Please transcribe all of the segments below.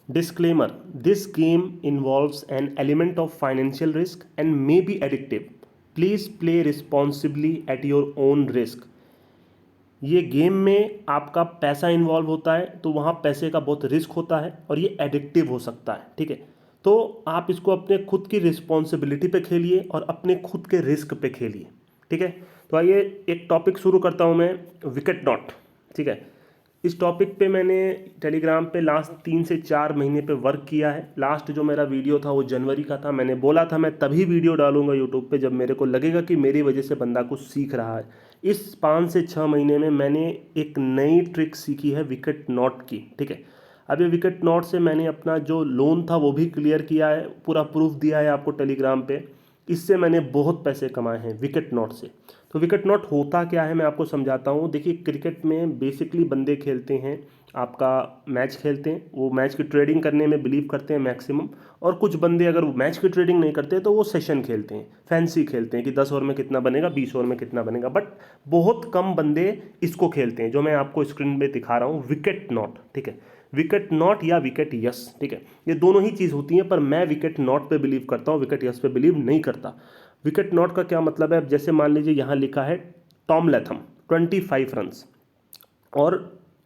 Disclaimer: This game involves an element of financial risk and may be addictive. Please play responsibly at your own risk. ये game में आपका पैसा involve होता है तो वहाँ पैसे का बहुत रिस्क होता है और ये एडिक्टिव हो सकता है, ठीक है। तो आप इसको अपने खुद की रिस्पॉन्सिबिलिटी पे खेलिए और अपने खुद के रिस्क पे खेलिए, ठीक है। तो आइए एक टॉपिक शुरू करता हूँ मैं, विकेट नॉट, ठीक है। इस टॉपिक पे मैंने टेलीग्राम पे लास्ट 3 से 4 महीने पे वर्क किया है। लास्ट जो मेरा वीडियो था वो जनवरी का था। मैंने बोला था मैं तभी वीडियो डालूंगा यूट्यूब पे जब मेरे को लगेगा कि मेरी वजह से बंदा कुछ सीख रहा है। इस 5 से 6 महीने में मैंने एक नई ट्रिक सीखी है विकेट नॉट की, ठीक है। अब ये विकेट नॉट से मैंने अपना जो लोन था वो भी क्लियर किया है, पूरा प्रूफ दिया है आपको टेलीग्राम पे। इससे मैंने बहुत पैसे कमाए हैं विकेट नॉट से। तो विकेट नॉट होता क्या है मैं आपको समझाता हूँ। देखिए, क्रिकेट में बेसिकली बंदे खेलते हैं, आपका मैच खेलते हैं, वो मैच की ट्रेडिंग करने में बिलीव करते हैं मैक्सिमम। और कुछ बंदे अगर वो मैच की ट्रेडिंग नहीं करते तो वो सेशन खेलते हैं, फैंसी खेलते हैं कि 10 ओवर में कितना बनेगा, 20 ओवर में कितना बनेगा। बट बहुत कम बंदे इसको खेलते हैं जो मैं आपको स्क्रीन पे दिखा रहा हूँ, विकेट नॉट, ठीक है। विकेट नॉट या विकेट यस, ठीक है, ये दोनों ही चीज़ होती हैं। पर मैं विकेट नॉट पे बिलीव करता हूँ, विकेट यस पे बिलीव नहीं करता। विकेट नॉट का क्या मतलब है? जैसे मान लीजिए यहाँ लिखा है टॉम लैथम 25 रन्स और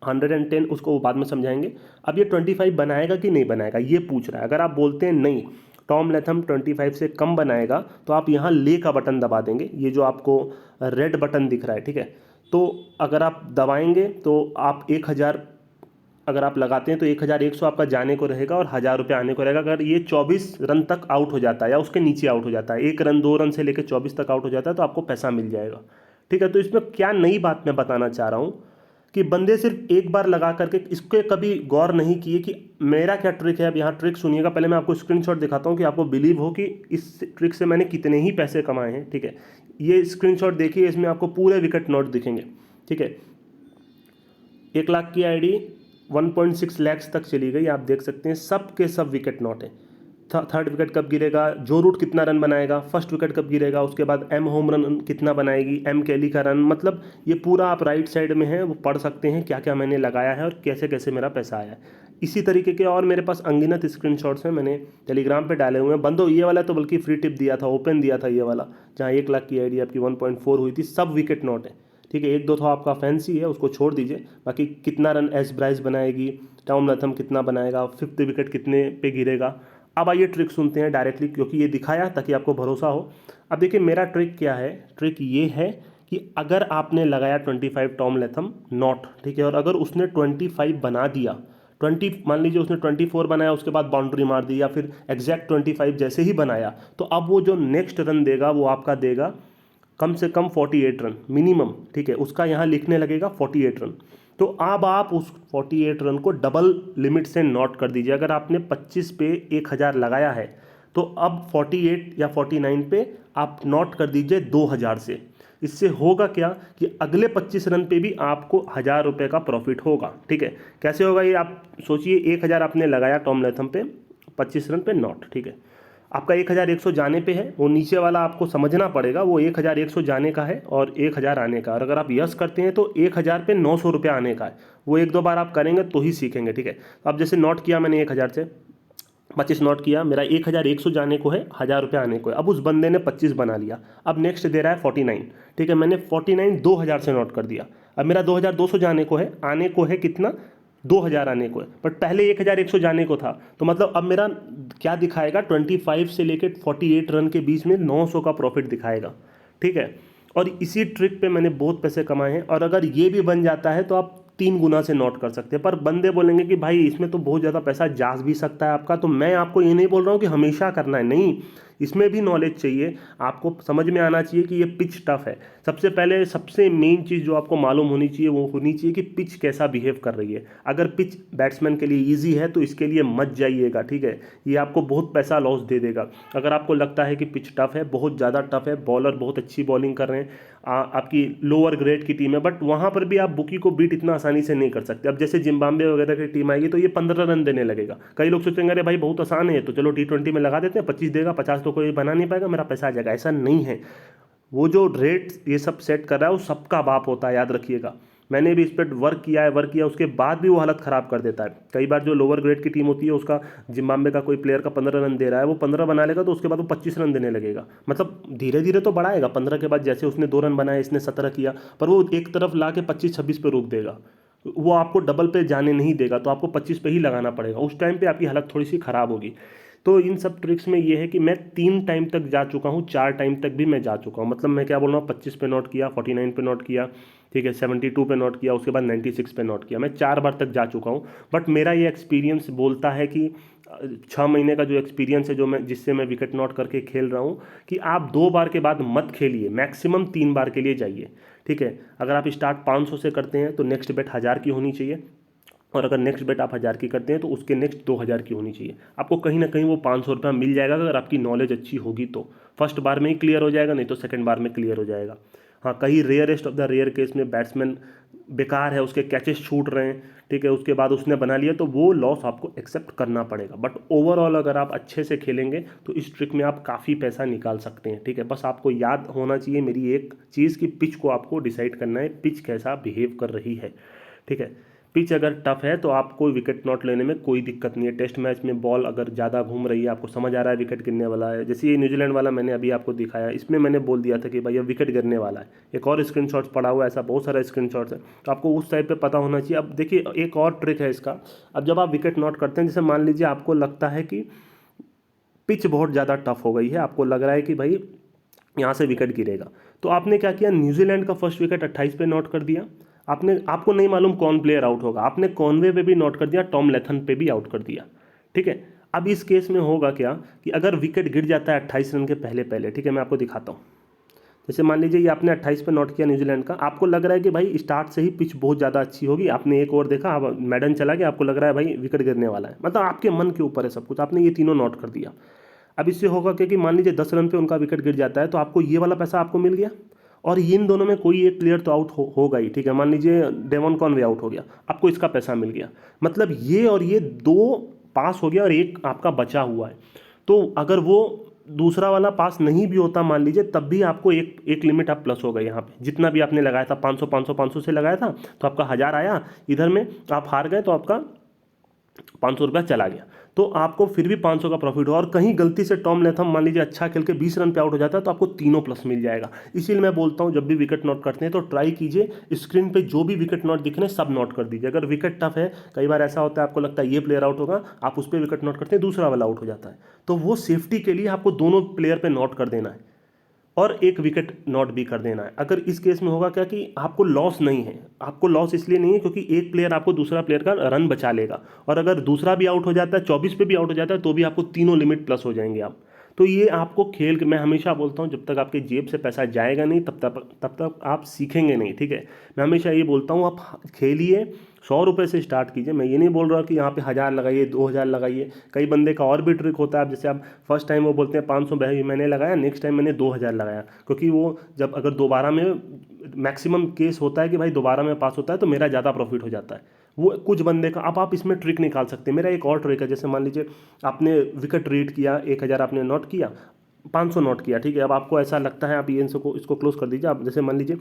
110, उसको बाद में समझाएंगे। अब ये 25 बनाएगा कि नहीं बनाएगा ये पूछ रहा है। अगर आप बोलते हैं नहीं, टॉम लैथम 25 से कम बनाएगा, तो आप यहाँ ले का बटन दबा देंगे, ये जो आपको रेड बटन दिख रहा है, ठीक है। तो अगर आप दबाएंगे तो आप 1000 अगर आप लगाते हैं तो 1100 आपका जाने को रहेगा और 1000 रुपये आने को रहेगा। अगर ये 24 रन तक आउट हो जाता है या उसके नीचे आउट हो जाता है, 1 रन 2 रन से लेकर 24 तक आउट हो जाता है, तो आपको पैसा मिल जाएगा, ठीक है। तो इसमें क्या नई बात मैं बताना चाह रहा हूँ कि बंदे सिर्फ एक बार लगा करके इसके कभी गौर नहीं किए कि मेरा क्या ट्रिक है। अब यहाँ ट्रिक सुनिएगा, पहले मैं आपको स्क्रीनशॉट दिखाता हूँ कि आपको बिलीव हो कि इस ट्रिक से मैंने कितने ही पैसे कमाए हैं, ठीक है। ये स्क्रीनशॉट देखिए, इसमें आपको पूरे विकेट नॉट दिखेंगे, ठीक है। 1 लाख की आईडी 1.6 लैक्स तक चली गई, आप देख सकते हैं सब के सब विकेट नॉट है। थर्ड विकेट कब गिरेगा, जो रूट कितना रन बनाएगा, फर्स्ट विकेट कब गिरेगा, उसके बाद एम होम रन कितना बनाएगी, एम कैली का रन, मतलब ये पूरा आप राइट साइड में है वो पढ़ सकते हैं क्या क्या मैंने लगाया है और कैसे कैसे मेरा पैसा आया है। इसी तरीके के और मेरे पास अनगिनत स्क्रीनशॉट्स हैं, मैंने टेलीग्राम पे डाले हुए हैं। बंदो ये वाला तो बल्कि फ्री टिप दिया था, ओपन दिया था ये वाला, जहाँ 1 लाख की आईडी आपकी 1.4 हुई थी, सब विकेट नॉट है, ठीक है। 1-2 तो आपका फैंसी है, उसको छोड़ दीजिए। बाकी कितना रन एस ब्राइस बनाएगी, टॉम लैथम कितना बनाएगा, 5th विकेट कितने पे गिरेगा। अब आइए ट्रिक सुनते हैं डायरेक्टली, क्योंकि ये दिखाया ताकि आपको भरोसा हो। अब देखिए मेरा ट्रिक क्या है। ट्रिक ये है कि अगर आपने लगाया 25 टॉम लैथम नॉट, ठीक है, और अगर उसने 25 बना दिया, 20 मान लीजिए उसने 24 बनाया, उसके बाद बाउंड्री मार दी या फिर एग्जैक्ट 25 जैसे ही बनाया, तो अब वो जो नेक्स्ट रन देगा वो आपका देगा कम से कम 48 रन मिनिमम, ठीक है। उसका यहाँ लिखने लगेगा 48 रन। तो अब आप उस 48 रन को डबल लिमिट से नॉट कर दीजिए। अगर आपने 25 पे 1000 लगाया है तो अब 48 या 49 पे आप नॉट कर दीजिए 2000 से। इससे होगा क्या कि अगले 25 रन पे भी आपको 1000 रुपये का प्रॉफिट होगा, ठीक है। कैसे होगा ये आप सोचिए। 1000 आपने लगाया टॉम लैथम पे, 25 रन पे नॉट, ठीक है। आपका 1100 जाने पे है, वो नीचे वाला आपको समझना पड़ेगा, वो 1100 जाने का है और 1000 आने का। और अगर आप यस करते हैं तो 1000 पे 900 रुपये आने का है। वो 1-2 बार आप करेंगे तो ही सीखेंगे, ठीक है। अब जैसे नोट किया मैंने 1000 से 25 नोट किया, मेरा 1100 जाने को है, 1000 रुपये आने को है। अब उस बंदे ने 25 बना लिया, अब नेक्स्ट दे रहा है 49, ठीक है। मैंने 49 2000 से नोट कर दिया। अब मेरा 2200 जाने को है, आने को है कितना, 2000 आने को है, बट पहले 1100 जाने को था। तो मतलब अब मेरा क्या दिखाएगा, 25 से लेकर 48 रन के बीच में 900 का प्रॉफिट दिखाएगा, ठीक है। और इसी ट्रिक पे मैंने बहुत पैसे कमाए हैं। और अगर ये भी बन जाता है तो आप 3 गुना से नोट कर सकते हैं। पर बंदे बोलेंगे कि भाई इसमें तो बहुत ज़्यादा पैसा जा भी सकता है आपका। तो मैं आपको ये नहीं बोल रहा हूँ कि हमेशा करना है, नहीं, इसमें भी नॉलेज चाहिए। आपको समझ में आना चाहिए कि ये पिच टफ है। सबसे पहले सबसे मेन चीज़ जो आपको मालूम होनी चाहिए वो होनी चाहिए कि पिच कैसा बिहेव कर रही है। अगर पिच बैट्समैन के लिए ईजी है तो इसके लिए मत जाइएगा, ठीक है। ये आपको बहुत पैसा लॉस दे देगा। अगर आपको लगता है कि पिच टफ है, बहुत ज़्यादा टफ है, बॉलर बहुत अच्छी बॉलिंग कर रहे हैं, आपकी लोअर ग्रेड की टीम है, बट वहाँ पर भी आप बुकी को बीट इतना आसानी से नहीं कर सकते। अब जैसे जिम्बाब्वे वगैरह की टीम आएगी तो ये 15 रन देने लगेगा। कई लोग सोचेंगे अरे भाई बहुत आसान है, तो चलो T20 में लगा देते हैं, 25 देगा, 50 तो कोई बना नहीं पाएगा, मेरा पैसा आ जाएगा। ऐसा नहीं है। वो जो रेट ये सब सेट कर रहा है वो सबका बाप होता है, याद रखिएगा। मैंने भी इस पर वर्क किया, उसके बाद भी वो हालत ख़राब कर देता है। कई बार जो लोअर ग्रेड की टीम होती है, उसका जिम्बाब्वे का कोई प्लेयर का 15 रन दे रहा है, वो 15 बना लेगा तो उसके बाद वो 25 रन देने लगेगा। मतलब धीरे धीरे तो बढ़ाएगा, 15 के बाद जैसे उसने 2 रन बनाए, इसने 17 किया, पर वो एक तरफ ला के 25-26 पे रोक देगा, वो आपको डबल पे जाने नहीं देगा, तो आपको 25 पे ही लगाना पड़ेगा। उस टाइम पे आपकी हालत थोड़ी सी ख़राब होगी। तो इन सब ट्रिक्स में ये है कि मैं 3 टाइम तक जा चुका हूँ, 4 टाइम तक भी मैं जा चुका हूँ। मतलब मैं क्या बोल रहा हूँ, 25 पे नोट किया, 49 पे नोट किया, ठीक है, 72 पे नोट किया, उसके बाद 96 पे नोट किया, मैं 4 बार तक जा चुका हूँ। बट मेरा ये एक्सपीरियंस बोलता है कि 6 महीने का जो एक्सपीरियंस है, जो मैं जिससे मैं विकेट नोट करके खेल रहा हूँ, कि आप 2 बार के बाद मत खेलिए, मैक्सिमम 3 बार के लिए जाइए, ठीक है। अगर आप स्टार्ट 500 से करते हैं तो नेक्स्ट बेट 1000 की होनी चाहिए, और अगर नेक्स्ट बेट आप 1000 की करते हैं तो उसके नेक्स्ट 2000 की होनी चाहिए। आपको कहीं ना कहीं वो 500 रुपया मिल जाएगा, अगर आपकी नॉलेज अच्छी होगी तो। फर्स्ट बार में ही क्लियर हो जाएगा, नहीं तो सेकंड बार में क्लियर हो जाएगा। हाँ, कहीं rarest of the rare case में बैट्समैन बेकार है, उसके कैचेस छूट रहे हैं, ठीक है, उसके बाद उसने बना लिया, तो वो लॉस आपको एक्सेप्ट करना पड़ेगा। बट ओवरऑल अगर आप अच्छे से खेलेंगे तो इस ट्रिक में आप काफ़ी पैसा निकाल सकते हैं, ठीक है। बस आपको याद होना चाहिए मेरी एक चीज़ की पिच को आपको डिसाइड करना है, पिच कैसा बिहेव कर रही है, ठीक है। पिच अगर टफ है तो आपको विकेट नॉट लेने में कोई दिक्कत नहीं है। टेस्ट मैच में बॉल अगर ज़्यादा घूम रही है, आपको समझ आ रहा है विकेट गिरने वाला है, जैसे ये न्यूजीलैंड वाला मैंने अभी आपको दिखाया, इसमें मैंने बोल दिया था कि भाई अब विकेट गिरने वाला है। एक और स्क्रीनशॉट्स पड़ा हुआ है, ऐसा बहुत सारा स्क्रीनशॉट्स है, तो आपको उस टाइप पे पता होना चाहिए। अब देखिए एक और ट्रिक है इसका। अब जब आप विकेट नॉट करते हैं, जैसे मान लीजिए आपको लगता है कि पिच बहुत ज़्यादा टफ हो गई है, आपको लग रहा है कि भाई यहाँ से विकेट गिरेगा, तो आपने क्या किया, न्यूजीलैंड का फर्स्ट विकेट 28 पे नोट कर दिया। आपने, आपको नहीं मालूम कौन प्लेयर आउट होगा, आपने कॉनवे पे भी नोट कर दिया, टॉम लेथन पे भी आउट कर दिया, ठीक है। अब इस केस में होगा क्या कि अगर विकेट गिर जाता है 28 रन के पहले पहले, ठीक है, मैं आपको दिखाता हूँ। जैसे मान लीजिए ये आपने 28 पे नोट किया न्यूजीलैंड का, आपको लग रहा है कि भाई स्टार्ट से ही पिच बहुत ज़्यादा अच्छी होगी, आपने एक ओवर देखा, अब मैडन चला गया, आपको लग रहा है भाई विकेट गिरने वाला है, मतलब आपके मन के ऊपर है सब कुछ, आपने ये तीनों नोट कर दिया। अब इससे होगा क्या कि मान लीजिए 10 रन पे उनका विकेट गिर जाता है, तो आपको ये वाला पैसा आपको मिल गया, और इन दोनों में कोई एक प्लेयर तो आउट होगा ही, ठीक है। मान लीजिए डेवन कॉनवे आउट हो गया, आपको इसका पैसा मिल गया। मतलब ये और ये 2 पास हो गया और एक आपका बचा हुआ है। तो अगर वो दूसरा वाला पास नहीं भी होता मान लीजिए, तब भी आपको एक एक लिमिट आप प्लस होगा यहाँ पे, जितना भी आपने लगाया था 500 500 500 से लगाया था, तो आपका 1000 आया, इधर में आप हार गए तो आपका 500 रुपया चला गया, तो आपको फिर भी 500 का प्रॉफिट हो। और कहीं गलती से टॉम लेथम मान लीजिए अच्छा खेल के 20 रन पे आउट हो जाता है, तो आपको तीनों प्लस मिल जाएगा। इसीलिए मैं बोलता हूँ जब भी विकेट नोट करते हैं तो ट्राई कीजिए, स्क्रीन पे जो भी विकेट नोट दिख रहे हैं सब नोट कर दीजिए। अगर विकेट टफ है, कई बार ऐसा होता है आपको लगता है ये प्लेयर आउट होगा, आप उस पर विकेट नोट करते हैं, दूसरा वाला आउट हो जाता है, तो वो सेफ्टी के लिए आपको दोनों प्लेयर पर नोट कर देना है और एक विकेट नॉट भी कर देना है। अगर इस केस में होगा क्या कि आपको लॉस नहीं है, आपको लॉस इसलिए नहीं है क्योंकि एक प्लेयर आपको दूसरा प्लेयर का रन बचा लेगा, और अगर दूसरा भी आउट हो जाता है, 24 पे भी आउट हो जाता है, तो भी आपको तीनों लिमिट प्लस हो जाएंगे आप। तो ये आपको खेल के, मैं हमेशा बोलता हूँ जब तक आपके जेब से पैसा जाएगा नहीं तब तक आप सीखेंगे नहीं, ठीक है। मैं हमेशा ये बोलता हूँ आप खेलिए, 100 रुपये से स्टार्ट कीजिए। मैं ये नहीं बोल रहा कि यहाँ पे 1000 लगाइए, 2000 लगाइए। कई बंदे का और भी ट्रिक होता है, अब जैसे आप फर्स्ट टाइम वो बोलते हैं 500 मैंने लगाया, नेक्स्ट टाइम मैंने 2000 लगाया, क्योंकि वो जब अगर दोबारा में, मैक्सिमम केस होता है कि भाई दोबारा में पास होता है तो मेरा ज़्यादा प्रॉफिट हो जाता है। वो कुछ बंदे का, अब आप इसमें ट्रिक निकाल सकते हैं। मेरा एक और ट्रिक है, जैसे मान लीजिए आपने विकेट रीड किया, 1000 आपने नोट किया, 500 नोट किया, ठीक है। अब आपको ऐसा लगता है, आप ये इसको क्लोज कर दीजिए। आप जैसे मान लीजिए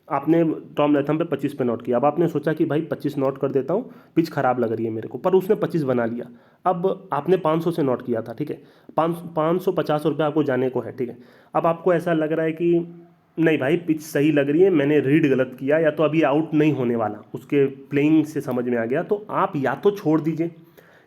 आपने टॉम लेथम पे 25 पे नोट किया, अब आपने सोचा कि भाई 25 नोट कर देता हूँ, पिच खराब लग रही है मेरे को, पर उसने 25 बना लिया। अब आपने 500 से नोट किया था, ठीक है, 550 रुपये आपको जाने को है, ठीक है। अब आपको ऐसा लग रहा है कि नहीं भाई पिच सही लग रही है, मैंने रीड गलत किया, या तो अभी आउट नहीं होने वाला, उसके प्लेइंग से समझ में आ गया, तो आप या तो छोड़ दीजिए,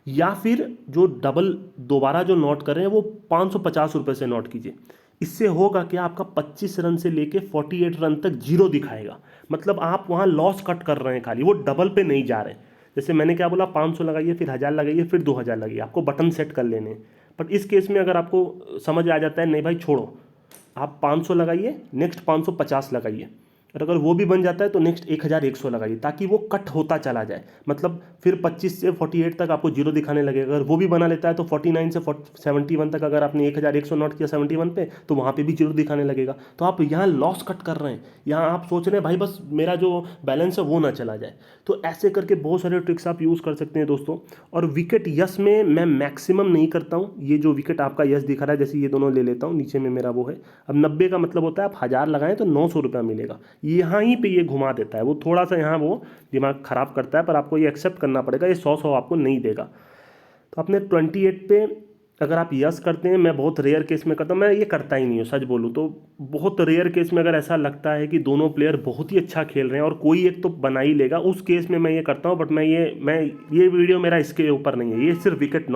या फिर जो डबल दोबारा जो नोट कर रहे हैं वो 550 रुपये से नोट कीजिए। इससे होगा कि आपका 25 रन से लेके 48 रन तक जीरो दिखाएगा, मतलब आप वहाँ लॉस कट कर रहे हैं खाली, वो डबल पे नहीं जा रहे। जैसे मैंने क्या बोला, 500 लगाइए, फिर 1000 लगाइए, फिर 2000 लगाइए, आपको बटन सेट कर लेने हैं। बट इस केस में अगर आपको समझ आ जाता है नहीं भाई छोड़ो, आप 500 लगाइए, नेक्स्ट 550 लगाइए, और अगर वो भी बन जाता है तो नेक्स्ट 1100 लगाइए, ताकि वो कट होता चला जाए। मतलब फिर 25 से 48 तक आपको जीरो दिखाने लगेगा। अगर वो भी बना लेता है तो 49 से 71 तक, अगर आपने 1100 नोट किया 71 पे, तो वहाँ पे भी जीरो दिखाने लगेगा। तो आप यहाँ लॉस कट कर रहे हैं, यहाँ आप सोच रहे हैं भाई बस मेरा जो बैलेंस है वो ना चला जाए। तो ऐसे करके बहुत सारे ट्रिक्स आप यूज़ कर सकते हैं दोस्तों। और विकेट यस में मैं मैक्सिमम नहीं करता हूँ, ये जो विकेट आपका यस दिखा रहा है, जैसे ये दोनों ले लेता हूँ, नीचे में मेरा वो है। अब 90 का मतलब होता है आप 1000 लगाएं तो 900 रुपया मिलेगा। यहाँ ही पे ये घुमा देता है, वो थोड़ा सा यहाँ वो दिमाग ख़राब करता है, पर आपको ये एक्सेप्ट करना पड़ेगा, ये 100 आपको नहीं देगा। तो अपने 28 पे अगर आप यस करते हैं, मैं बहुत रेयर केस में करता हूँ, मैं ये करता ही नहीं हूँ सच बोलूँ तो। बहुत रेयर केस में अगर ऐसा लगता है कि दोनों प्लेयर बहुत ही अच्छा खेल रहे हैं और कोई एक तो बना ही लेगा, उस केस में मैं ये करता हूँ। बट मैं ये वीडियो मेरा इसके ऊपर नहीं है, ये सिर्फ विकेट